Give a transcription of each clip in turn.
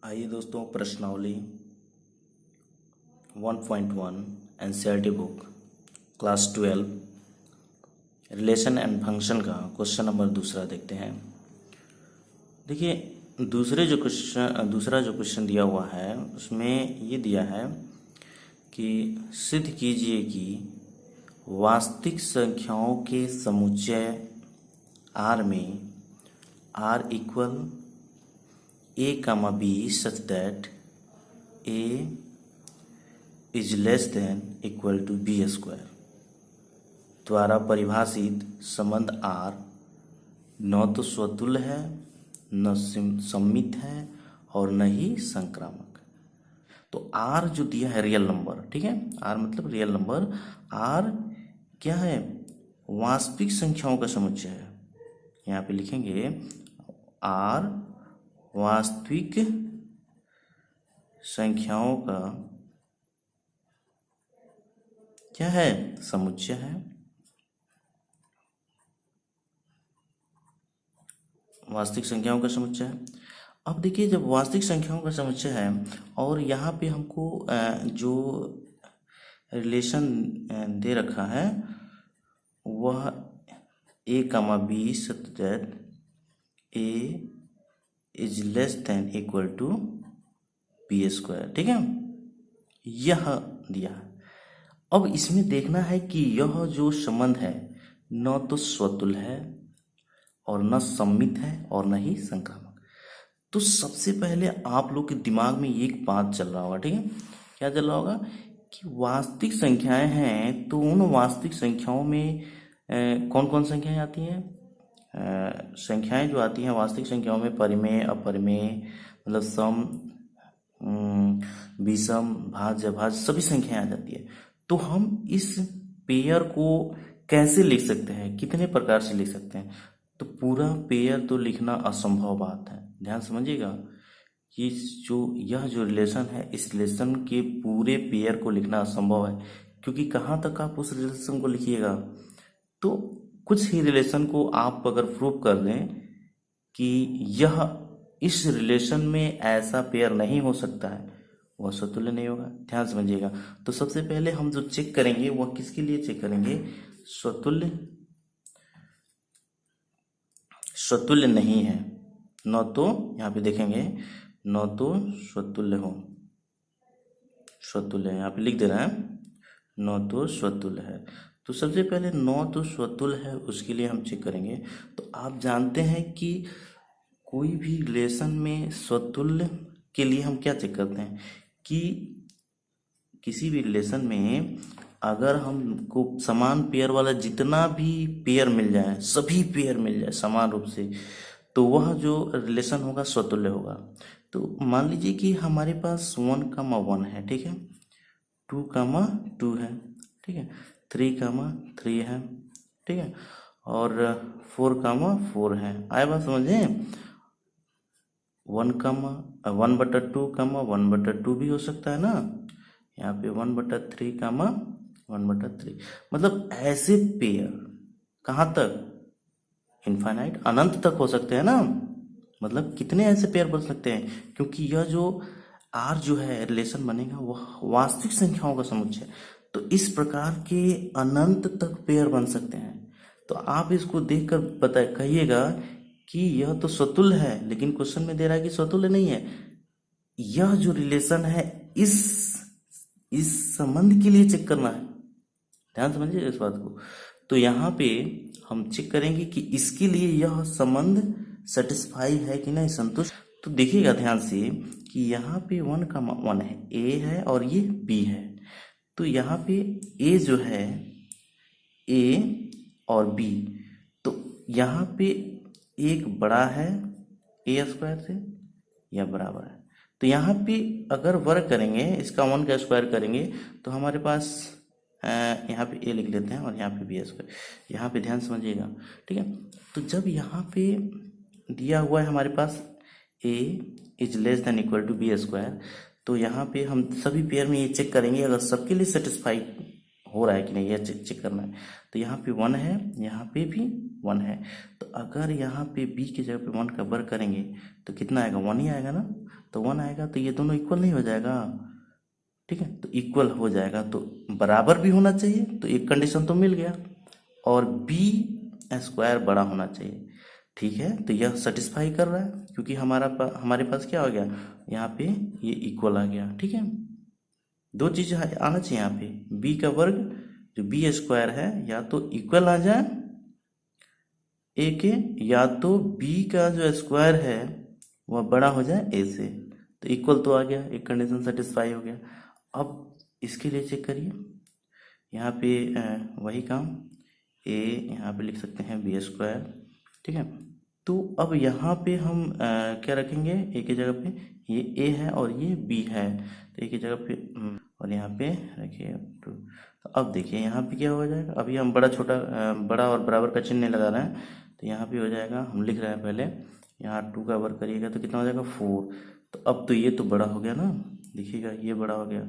आइए दोस्तों, प्रश्नावली 1.1 NCERT book class 12 relation and function का क्वेश्चन नंबर दूसरा देखते हैं। देखिए, दूसरा जो क्वेश्चन दिया हुआ है उसमें ये दिया है कि सिद्ध कीजिए कि वास्तविक संख्याओं के समुच्चय R में R equal a comma b such that a is less than equal to b square द्वारा परिभाषित संबंध R न तो स्वतुल्य है, न सममित है और न ही संक्रामक। तो R जो दिया है रियल नंबर, ठीक है, R मतलब रियल नंबर, R क्या है? वास्तविक संख्याओं का समुच्चय है। यहाँ पे लिखेंगे R वास्तविक संख्याओं का क्या है? समुच्चय है। वास्तविक संख्याओं का समुच्चय है। अब देखिए, जब वास्तविक संख्याओं का समुच्चय है और यहाँ पे हमको जो रिलेशन दे रखा है वह a कमा b such that a is less than equal to B square, ठीक है, यह दिया है। अब इसमें देखना है कि यह जो संबंध है न तो स्वतुल्य है और न सममित है और न ही संक्रामक। तो सबसे पहले आप लोग के दिमाग में एक बात चल रहा होगा, ठीक है, क्या चल रहा होगा कि वास्तविक संख्याएं हैं तो उन वास्तविक संख्याओं में कौन कौन संख्याएं आती हैं? संख्याएं जो आती हैं वास्तविक संख्याओं में परिमेय, अपरिमेय, मतलब सम, विषम, भाज्य, अभाज्य सभी संख्याएं आ जाती है। तो हम इस पेयर को कैसे लिख सकते हैं, कितने प्रकार से लिख सकते हैं? तो पूरा पेयर तो लिखना असंभव बात है। ध्यान समझिएगा कि यह जो रिलेशन है इस रिलेशन के पूरे पेयर को लिखना असंभव है, क्योंकि कहाँ तक आप उस रिलेशन को लिखिएगा? तो कुछ ही रिलेशन को आप अगर प्रूव कर दें कि यह इस रिलेशन में ऐसा पेयर नहीं हो सकता है, वह स्वतुल्य नहीं होगा। ध्यान समझिएगा। तो सबसे पहले हम जो चेक करेंगे वह किसके लिए चेक करेंगे? स्वतुल्य नहीं है, न तो यहाँ पे देखेंगे न तो स्वतुल्य हो, स्वतुल्य यहाँ पे लिख दे रहा है न तो स्वतुल्य है। तो सबसे पहले न तो स्वतुल्य है उसके लिए हम चेक करेंगे। तो आप जानते हैं कि कोई भी रिलेशन में स्वतुल्य के लिए हम क्या चेक करते हैं कि किसी भी रिलेशन में अगर हमको समान पेयर वाला जितना भी पेयर मिल जाए, सभी पेयर मिल जाए समान रूप से, तो वह जो रिलेशन होगा स्वतुल्य होगा। तो मान लीजिए कि हमारे पास 1,1 है, ठीक है, 2,2 है, ठीक है, 3,3 है, ठीक है, और 4,4 है। आए बात समझे? 1/2, 1/2 भी हो सकता है ना, यहाँ पे 1/3, 1/3, मतलब ऐसे पेयर कहाँ तक? इनफाइनाइट, अनंत तक हो सकते हैं ना। मतलब कितने ऐसे पेयर बन सकते हैं, क्योंकि यह जो R जो है रिलेशन बनेगा वह वास्तविक संख्याओं का समुच्चय। तो इस प्रकार के अनंत तक पेयर बन सकते हैं। तो आप इसको देखकर कहिएगा कि यह तो स्वतुल्य है, लेकिन क्वेश्चन में दे रहा है कि स्वतुल्य नहीं है। यह जो रिलेशन है इस संबंध के लिए चेक करना है। ध्यान समझिए इस बात को। तो यहाँ पे हम चेक करेंगे कि इसके लिए यह संबंध सेटिस्फाई है कि नहीं, संतुष्ट। तो देखिएगा ध्यान से कि यहाँ पे 1,1 है, A है और ये B है। तो यहाँ पे A जो है A और B, तो यहाँ पे एक बड़ा है A स्क्वायर से या बराबर है। तो यहाँ पे अगर वर्ग करेंगे, इसका 1 का स्क्वायर करेंगे तो हमारे पास यहाँ पे A लिख लेते हैं और यहाँ पे B स्क्वायर। यहाँ पे ध्यान समझिएगा, ठीक है। तो जब यहाँ पे दिया हुआ है हमारे पास A is less than equal to B square, तो यहाँ पे हम सभी पेयर में ये चेक करेंगे अगर सबके लिए सेटिस्फाई हो रहा है कि नहीं, यह चेक करना है। तो यहाँ पे 1 है, यहाँ पे भी 1 है। तो अगर यहाँ पे b की जगह पे 1 का वर्ग करेंगे तो कितना आएगा, 1 ही आएगा ना। तो 1 आएगा तो ये दोनों इक्वल नहीं हो जाएगा, ठीक है। तो इक्वल हो जाएगा तो बराबर भी होना चाहिए, तो एक कंडीशन तो मिल गया, और b स्क्वायर बड़ा होना चाहिए, ठीक है। तो यह सेटिस्फाई कर रहा है क्योंकि हमारे पास क्या हो गया, यहाँ पे ये इक्वल आ गया, ठीक है। दो चीज आना चाहिए यहाँ पे, b का वर्ग जो b स्क्वायर है या तो इक्वल आ जाए a के, या तो b का जो स्क्वायर है वह बड़ा हो जाए a से। तो इक्वल तो आ गया, एक कंडीशन सेटिस्फाई हो गया। अब इसके लिए चेक करिए, यहाँ पे वही काम a यहाँ पे लिख सकते हैं b स्क्वायर, ठीक है। तो अब यहाँ पे हम क्या रखेंगे, a की जगह पे ये a है और ये b है, तो a की जगह पे और यहाँ पे रखिए 2। तो अब देखिए यहाँ पे क्या हो जाएगा, अभी हम बड़ा छोटा बड़ा और बराबर का चिन्ह लगा रहे हैं, तो यहाँ पे हो जाएगा, हम लिख रहे हैं पहले, यहाँ 2 का वर्ग करिएगा तो कितना हो जाएगा 4। तो अब तो ये तो बड़ा हो गया ना, देखिएगा ये बड़ा हो गया।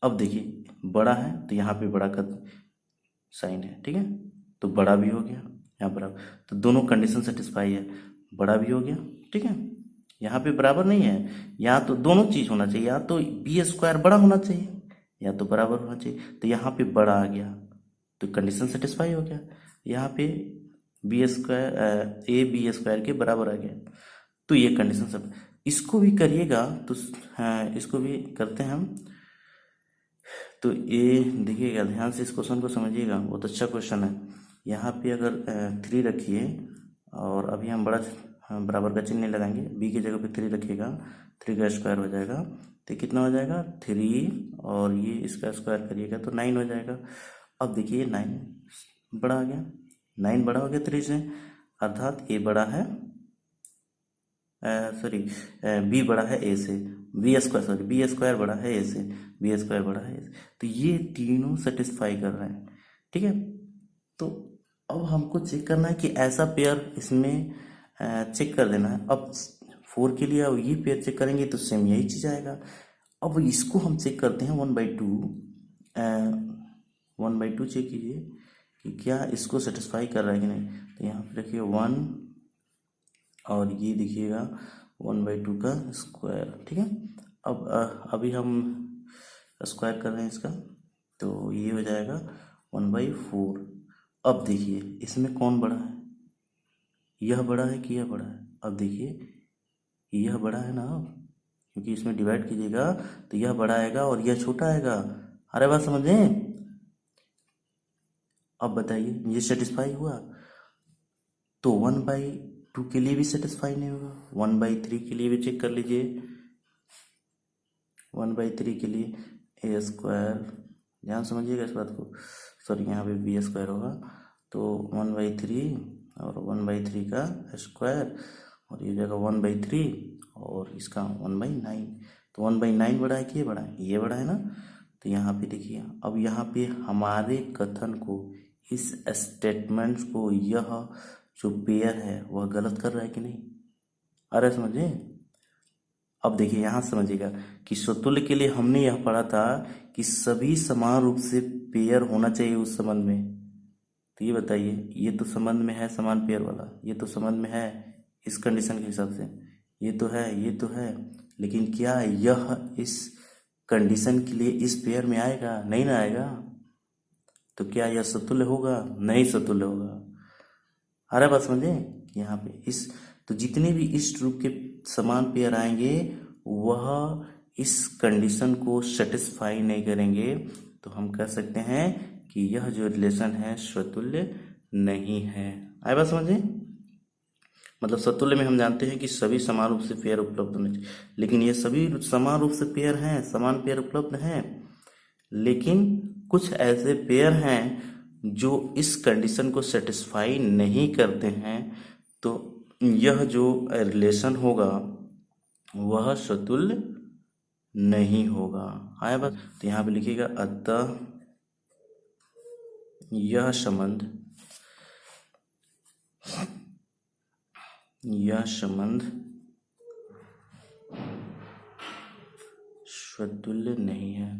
अब देखिए बड़ा है तो यहाँ पे बड़ा का साइन है, ठीक है, तो बड़ा भी हो गया यहाँ बराबर, तो दोनों कंडीशन सेटिस्फाई है, बड़ा भी हो गया, ठीक है। यहाँ पे बराबर नहीं है, यहाँ तो दोनों चीज होना चाहिए, या तो बी स्क्वायर बड़ा होना चाहिए या तो बराबर होना चाहिए, तो यहाँ पे बड़ा आ गया तो कंडीशन सेटिस्फाई हो गया। यहाँ पे B square A B square के बराबर आ गया, तो ये कंडीशन सब। इसको भी करिएगा तो इसको भी करते हैं हम। तो ये देखिएगा ध्यान से, इस क्वेश्चन को समझिएगा, बहुत अच्छा क्वेश्चन है। यहाँ पे अगर 3 रखिए और अभी हम बराबर का चिन्ह नहीं लगाएंगे, b की जगह पे 3 रखिएगा, 3 का स्क्वायर हो जाएगा, तो कितना हो जाएगा 3, और ये इसका स्क्वायर करिएगा तो 9 हो जाएगा। अब देखिए 9 बड़ा आ गया, 9 बड़ा हो गया 3 से, अर्थात a बड़ा है सॉरी बी बड़ा है ए से, बी स्क्वायर बड़ा है ए से, बी स्क्वायर बड़ा है ए से। तो ये तीनों सेटिस्फाई कर रहे हैं, ठीक है। तो अब हमको चेक करना है कि ऐसा पेयर इसमें चेक कर देना है। अब 4 के लिए अब ये पेयर चेक करेंगे तो सेम यही चीज आएगा। अब इसको हम चेक करते हैं 1/2, 1/2 चेक कीजिए कि क्या इसको सेटिस्फाई कर रहा है कि नहीं। तो यहाँ पे देखिए 1 और ये देखिएगा 1/2 का स्क्वायर, ठीक है। अब अभी हम स्क्वायर कर रहे हैं इसका, तो ये हो जाएगा 1/4। अब देखिए इसमें कौन बड़ा है, यह बड़ा है कि यह बड़ा है। अब देखिए यह बड़ा है ना, क्योंकि इसमें डिवाइड कीजिएगा तो यह बड़ा आएगा और यह छोटा आएगा। अरे बात समझे। अब बताइए ये सेटिस्फाई हुआ, तो 1/2 के लिए भी सेटिस्फाई नहीं होगा, 1/3 के लिए भी चेक कर लीजिए। 1/3 के लिए ए स्क्वायर, ध्यान समझिएगा इस बात को, सॉरी यहाँ पे बी स्क्वायर होगा, तो 1/3 और 1/3 का स्क्वायर, और ये जगह 1/3 और इसका 1/9। तो 1/9 बड़ा है कि ये बड़ा है, ये बड़ा है ना। तो यहाँ पे देखिए, अब यहाँ पे हमारे कथन को, इस स्टेटमेंट को, यह जो पेयर है वह गलत कर रहा है कि नहीं। अरे समझे। अब देखिए यहाँ समझिएगा कि स्वतुल्य के लिए हमने यह पढ़ा था कि सभी समान रूप से पेयर होना चाहिए उस संबंध में। तो ये बताइए, ये तो संबंध में है समान पेयर वाला, ये तो संबंध में है इस कंडीशन के हिसाब से, ये तो है, ये तो है, लेकिन क्या यह इस कंडीशन के लिए इस पेयर में आएगा, नहीं ना आएगा। तो क्या यह सतुल्य होगा, नहीं सतुल्य होगा। अरे बात समझे यहाँ पे, इस तो जितने भी इस रूप के समान पेयर आएंगे वह इस कंडीशन को सेटिस्फाई नहीं करेंगे, तो हम कह सकते हैं कि यह जो रिलेशन है स्वतुल्य नहीं है। आए बात समझे। मतलब सतुल्य में हम जानते हैं कि सभी समान रूप से पेयर उपलब्ध होने चाहिए, लेकिन ये सभी समान रूप से पेयर हैं, समान पेयर उपलब्ध हैं, लेकिन कुछ ऐसे पेयर हैं जो इस कंडीशन को सेटिस्फाई नहीं करते हैं, तो यह जो रिलेशन होगा वह सतुल्य नहीं होगा। आया बात। तो यहाँ पे लिखिएगा, अतः यह संबंध स्वतुल्य नहीं है,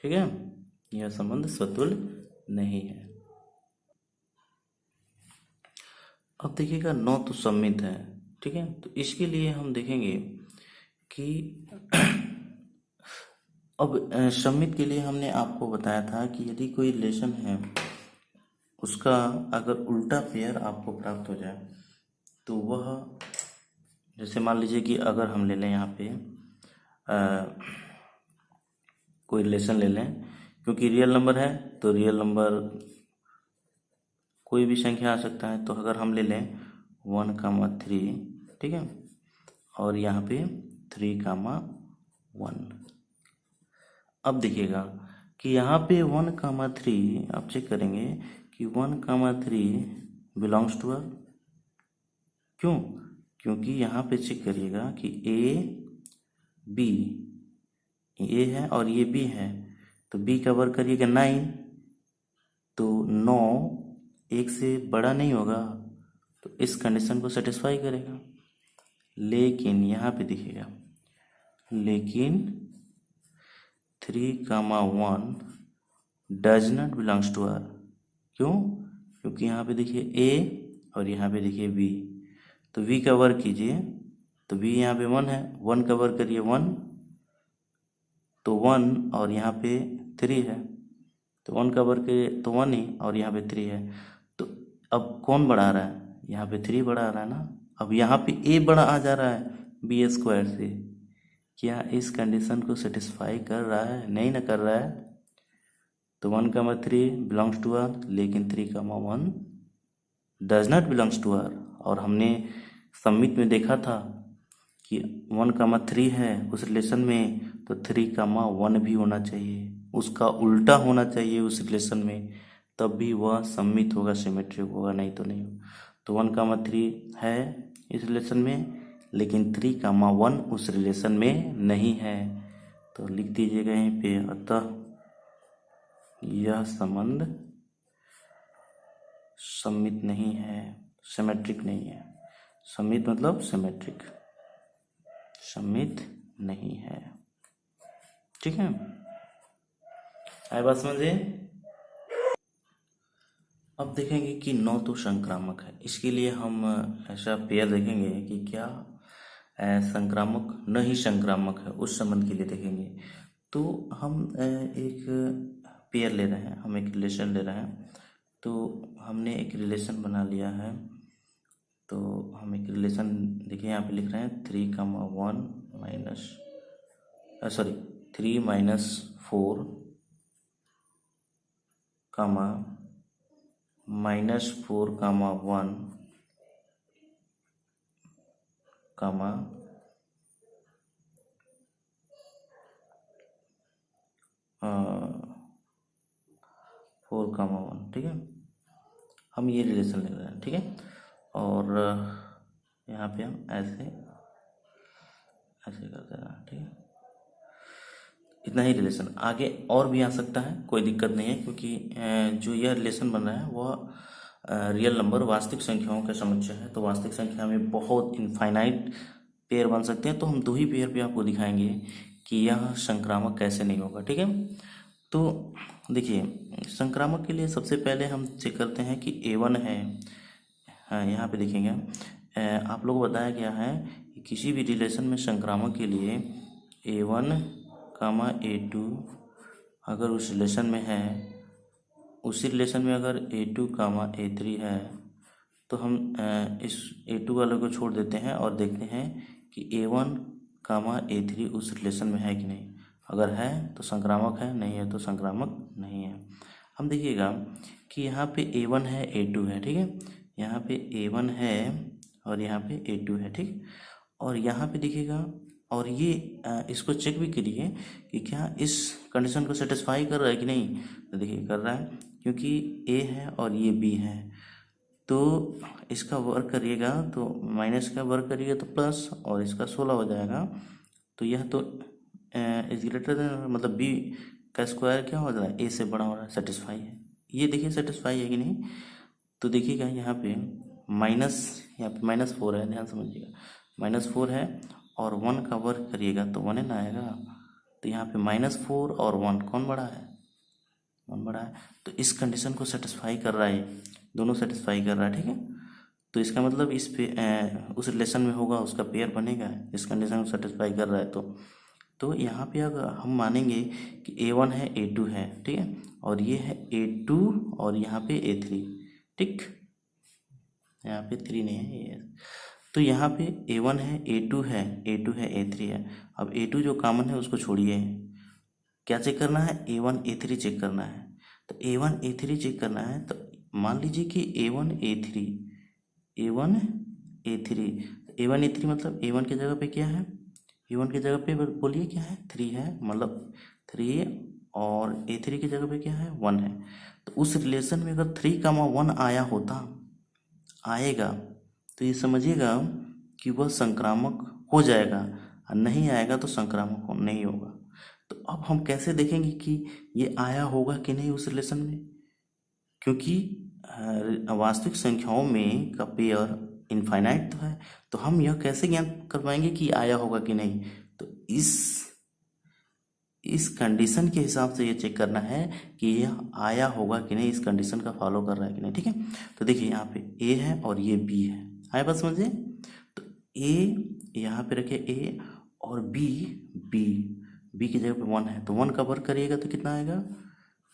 ठीक है, यह संबंध स्वतुल्य नहीं है। अब देखिएगा नौ तो सम्मित है, ठीक है, तो इसके लिए हम देखेंगे कि अब सम्मित के लिए हमने आपको बताया था कि यदि कोई रिलेशन है उसका अगर उल्टा पेयर आपको प्राप्त हो जाए तो वह, जैसे मान लीजिए कि अगर हम ले लें यहाँ पे कोई रिलेशन ले लें, क्योंकि रियल नंबर है तो रियल नंबर कोई भी संख्या आ सकता है, तो अगर हम ले लें 1,3, ठीक है, और यहाँ पे 3,1। अब देखिएगा कि यहाँ पे 1,3 आप चेक करेंगे कि 1,3 बिलोंग्स टू आर। क्यों? क्योंकि यहाँ पे चेक करिएगा कि ए है और ये बी है, तो बी का वर्ग करिएगा 9, तो 9 1 से बड़ा नहीं होगा, तो इस कंडीशन को सेटिस्फाई करेगा। लेकिन यहाँ पे देखिएगा, लेकिन 3,1 does not belongs to R. क्यों? क्योंकि यहाँ पे देखिए ए और यहाँ पे देखिए बी, तो v का वर्ग कीजिए तो v यहाँ पे 1 है, 1 का वर्ग करिए 1, तो 1 और यहाँ पे 3 है, तो 1 का वर्ग करिए तो 1 ही, और यहाँ पे 3 है, तो अब कौन बड़ा आ रहा है? यहाँ पे 3 बड़ा आ रहा है ना। अब यहाँ पे a बड़ा आ जा रहा है b² से, क्या इस कंडीशन को सेटिस्फाई कर रहा है? नहीं ना कर रहा है। तो 1,3 बिलोंग्स टू आर, लेकिन 3,1 does not belongs to R. और हमने सम्मित में देखा था कि 1,3 है उस रिलेशन में, तो 3,1 भी होना चाहिए, उसका उल्टा होना चाहिए उस रिलेशन में, तब भी वह सम्मित होगा, सिमेट्रिक होगा, नहीं तो नहीं। तो 1,3 है इस रिलेशन में, लेकिन 3,1 उस रिलेशन में नहीं है, तो लिख दीजिएगा यहीं पे, अतः यह संबंध सम्मित नहीं है, सिमेट्रिक नहीं है। सम्मित मतलब सिमेट्रिक, सम्मित नहीं है, ठीक है। आए बात समझे? अब देखेंगे कि 9 तो संक्रामक है, इसके लिए हम ऐसा पेयर देखेंगे कि क्या संक्रामक नहीं संक्रामक है, उस संबंध के लिए देखेंगे। तो हम एक पेयर ले रहे हैं, हम एक रिलेशन ले रहे हैं, तो हमने एक रिलेशन बना लिया है। तो हम एक रिलेशन देखिए यहाँ पे लिख रहे हैं 3,1 माइनस 3 माइनस 4 कामा -4,1 कामा 4,1, ठीक है। हम ये रिलेशन ले रहे हैं, ठीक है, और यहाँ पे हम ऐसे कर देना, ठीक है। इतना ही रिलेशन, आगे और भी आ सकता है, कोई दिक्कत नहीं है, क्योंकि जो यह रिलेशन बन रहा है वह रियल नंबर वास्तविक संख्याओं का समुच्चय है। तो वास्तविक संख्या में बहुत इनफाइनाइट पेयर बन सकते हैं, तो हम 2 ही पेयर पे आपको दिखाएंगे कि यह संक्रामक कैसे नहीं होगा, ठीक है। तो देखिए संक्रामक के लिए सबसे पहले हम चेक करते हैं कि A1 है। हाँ, यहाँ पे देखेंगे आप लोग बताया गया है कि किसी भी रिलेशन में संक्रामक के लिए A1, A2 अगर उस रिलेशन में है, उसी रिलेशन में अगर A2, A3 है, तो हम इस A2 वाले को छोड़ देते हैं और देखते हैं कि A1, A3 उस रिलेशन में है कि नहीं। अगर है तो संक्रामक है, नहीं है तो संक्रामक नहीं है। हम देखिएगा कि यहाँ पे A1 है, A2 है, ठीक है, यहाँ पे A1 है और यहाँ पे A2 है, ठीक, और यहाँ पे देखिएगा, और ये इसको चेक भी करिए कि क्या इस कंडीशन को सेटिस्फाई कर रहा है कि नहीं। तो देखिए कर रहा है, क्योंकि A है और ये B है, तो इसका वर्क करिएगा तो माइनस का वर्क करिएगा तो प्लस, और इसका 16 हो जाएगा, तो यह तो इज ग्रेटर देन, मतलब B का स्क्वायर क्या हो रहा है, A से बड़ा हो रहा है, सेटिस्फाई है। ये देखिए सेटिस्फाई है कि नहीं। तो देखिएगा यहाँ पे यहाँ पे -4 है, ध्यान समझिएगा, -4 है, और 1 का वर्क करिएगा तो 1 न आएगा, तो यहाँ पे -4 और 1 कौन बड़ा है, 1 बड़ा है। तो इस कंडीशन को सेटिस्फाई कर रहा है, दोनों सेटिस्फाई कर रहा है, ठीक है। तो इसका मतलब इस पे उस रिलेशन में होगा, उसका पेयर बनेगा, इस कंडीशन को सेटिस्फाई कर रहा है। तो यहाँ पे अगर हम मानेंगे कि A1 है A2 है, ठीक है, और ये है A2 और यहाँ पे A3, ठीक, यहाँ पे 3 नहीं है ये। तो यहाँ पे A1 है A2 है A2 है A3 है। अब A2 जो कॉमन है उसको छोड़िए, क्या चेक करना है, A1 A3 चेक करना है। तो A1 A3 चेक करना है, तो मान लीजिए कि A1 A3 A1 A3 मतलब A1 की जगह पे क्या है, A1 की जगह पे बोलिए क्या है, 3 है, मतलब 3, और A3 की जगह पे क्या है, 1 है। तो उस रिलेशन में अगर 3, 1 आया होता, आएगा, तो ये समझिएगा कि वह संक्रामक हो जाएगा, और नहीं आएगा तो संक्रामक नहीं होगा। तो अब हम कैसे देखेंगे कि ये आया होगा कि नहीं उस रिलेशन में, क्योंकि वास्तविक संख्याओं में का पेयर इनफाइनाइट तो है, तो हम यह कैसे ज्ञान कर पाएंगे कि आया होगा कि नहीं। तो इस कंडीशन के हिसाब से ये चेक करना है कि यह आया होगा कि नहीं, इस कंडीशन का फॉलो कर रहा है कि नहीं, ठीक है। तो देखिए यहाँ पे A है और ये B है, आए बात समझिए। तो A यहाँ पे रखे A और B की जगह पे 1 है, तो 1 का वर्क करिएगा तो कितना आएगा,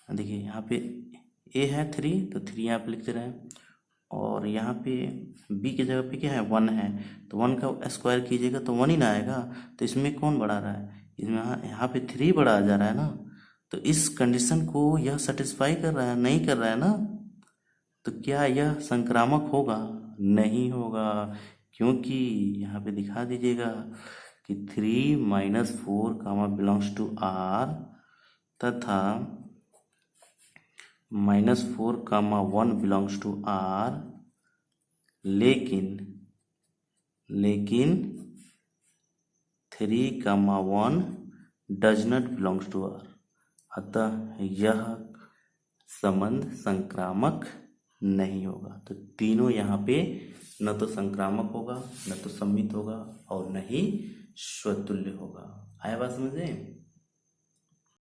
देखिए यहाँ पे A है 3, तो 3 यहाँ पे लिखते रहे, और यहाँ पे B की जगह पे क्या है, 1 है, तो 1 का स्क्वायर कीजिएगा तो 1 ही ना आएगा। तो इसमें कौन बढ़ा रहा है, इसमें यहाँ पे 3 बढ़ा आ जा रहा है ना। तो इस कंडीशन को यह सेटिस्फाई कर रहा है, नहीं कर रहा है ना। तो क्या यह संक्रामक होगा, नहीं होगा, क्योंकि यहाँ पे दिखा दीजिएगा कि 3 - 4 बिलोंग्स टू R, तथा -4, 1 बिलोंग्स टू R, लेकिन 3, 1 does not belongs to R। अतः यह संबंध संक्रामक नहीं होगा। तो तीनों यहाँ पे न तो संक्रामक होगा, न तो सम्मित होगा, और न ही स्वतुल्य होगा। आया बात समझे।